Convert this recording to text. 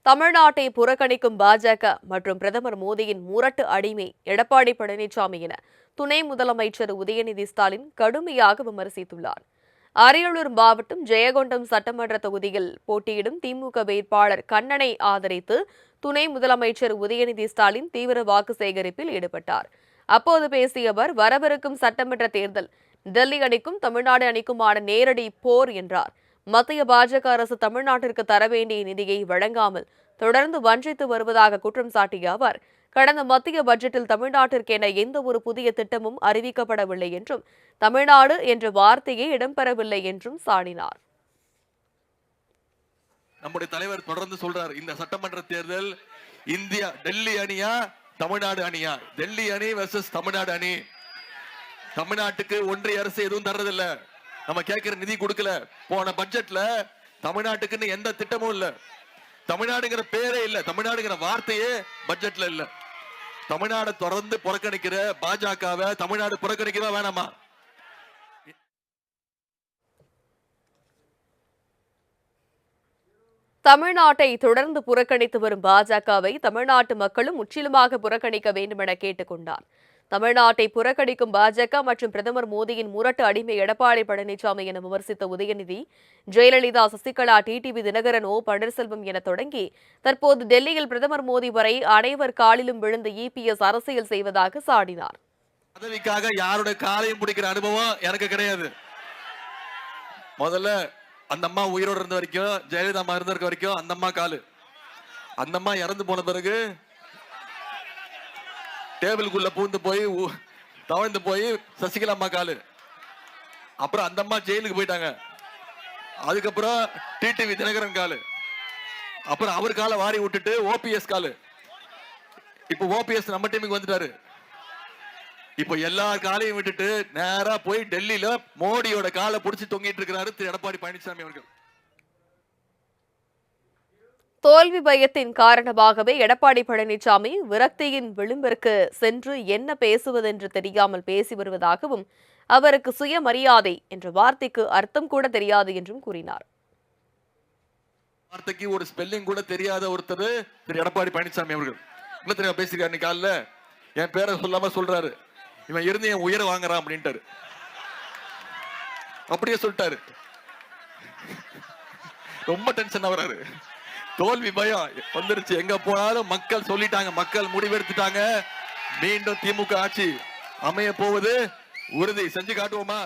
தமிழ்நாட்டை புறக்கணிக்கும் பாஜக மற்றும் பிரதமர் மோடியின் முரட்டு அடிமை எடப்பாடி பழனிசாமி என துணை முதலமைச்சர் உதயநிதி ஸ்டாலின் கடுமையாக விமர்சித்துள்ளார். அரியலூர் மாவட்டம் ஜெயங்கொண்டம் சட்டமன்ற தொகுதியில் போட்டியிடும் திமுக வேட்பாளர் கண்ணனை ஆதரித்து துணை முதலமைச்சர் உதயநிதி ஸ்டாலின் தீவிர வாக்கு சேகரிப்பில் ஈடுபட்டார். அப்போது பேசிய அவர், வரவிருக்கும் சட்டமன்ற தேர்தல் டெல்லி அணிக்கும் தமிழ்நாடு அணிக்குமான நேரடி போர் என்றார். மத்திய பாஜக அரசு தமிழ்நாட்டிற்கு தர வேண்டிய நிதியை வழங்காமல் தொடர்ந்து வஞ்சித்து வருவதாக குற்றம் சாட்டிய அவர், கடந்த மத்திய பட்ஜெட்டில் தமிழ்நாட்டிற்கென எந்த ஒரு புதிய திட்டமும் அறிவிக்கப்படவில்லை என்றும் தமிழ்நாடு என்ற வார்த்தையே இடம்பெறவில்லை என்றும் சாடினார். நம்முடைய தலைவர் தொடர்ந்து சொல்றார், இந்த சட்டமன்ற தேர்தல் இந்தியா டெல்லி அணியா தமிழ்நாடு அணியா, டெல்லி அணி வெர்சஸ் தமிழ்நாடு அணி. தமிழ்நாட்டுக்கு ஒன்றிய அரசு எதுவும் தர்றதில்ல, நம்ம கேட்கிற நிதி கொடுக்கல. போன பட்ஜெட்ல தமிழ்நாட்டுக்குன்னு எந்த திட்டமும் இல்ல, தமிழ்நாடுங்கிற பேரே இல்ல, தமிழ்நாடுங்கிற வார்த்தையே பட்ஜெட்ல இல்ல. தமிழ்நாடு தொடர்ந்து புறக்கணிக்கிற பாஜகவை தமிழ்நாடு புறக்கணிக்கவா வேணாமா? தமிழ்நாட்டை தொடர்ந்து புறக்கணித்து வரும் பாஜகவை தமிழ்நாட்டு மக்களும் முற்றிலுமாக புறக்கணிக்க வேண்டும் என கேட்டுக் கொண்டார். தமிழ்நாட்டை புறக்கணிக்கும் பாஜக மற்றும் பிரதமர் மோடியின் முரட்டு அடிமை எடப்பாடி பழனிசாமி என விமர்சித்த உதயநிதி, ஜெயலலிதா, சசிகலா, டிடிவி தினகரன், ஓ பன்னீர்செல்வம் என தொடங்கி தற்போது டெல்லியில் பிரதமர் மோடி வரை அனைவர் காலிலும் விழுந்து இபிஎஸ் அரசியல் செய்வதாக சாடினார். பதவிக்காக யாருடைய காலையும் பிடிக்கிற அனுபவம் எனக்கு கிடையாது. முதல்ல அந்த அம்மா உயிரோடு இருந்த வரைக்கும், ஜெயலலிதா அம்மா இருந்த வரைக்கும் அந்த அம்மா காலு, அந்த அம்மா இறந்து போன பிறகு டேபிளுக்குள்ள பூந்து போய் தவழ்ந்து போய் சசிகலா அம்மா காலு, அப்புறம் அந்த அம்மா ஜெயிலுக்கு போயிட்டாங்க. அதுக்கப்புறம் டிடிவி தினகரன் காலு, அப்புறம் அவர் காலை வாரி விட்டுட்டு ஓபிஎஸ் காலு. இப்ப ஓபிஎஸ் நம்ம டீமுக்கு வந்துட்டாரு. இப்ப எல்லா காலையும் விட்டுட்டு நேரா போய் டெல்லியில மோடியோட காலை பிடிச்சி தொங்கிட்டு இருக்கிறாரு திரு எடப்பாடி பழனிசாமி அவர்கள். தோல்வி பயத்தின் காரணமாகவே எடப்பாடி பழனிசாமி விரக்தியின் விளிம்பிற்கு சென்று என்ன பேசுவதென்று தெரியாமல் பேசி வருவதாகவும், அவருக்கு சுயமரியாதை என்ற வார்த்தைக்கு அர்த்தம் கூட தெரியாது என்றும் கூறினார். வார்த்தைக்கு ஒரு ஸ்பெல்லிங் கூட தெரியாத ஒருத்தர் திரு எடப்பாடி பழனிசாமி அவர்கள் என்ன தெரியும் பேசிருக்காரு. காலைல என் பேரை சொல்லாம சொல்றாரு, இவன் இருந்து என் உயர வாங்குறான் அப்படின்ட்டாரு. அப்படியே சொல்லிட்டாரு. ரொம்ப டென்ஷன் ஆகுறாரு. தோல்வி பயம் வந்துருச்சு. எங்க போனாலும் மக்கள் சொல்லிட்டாங்க, மக்கள் முடிவெடுத்துட்டாங்க. மீண்டும் திமுக ஆட்சி அமைய போவது உறுதி. செஞ்சு காட்டுவோமா?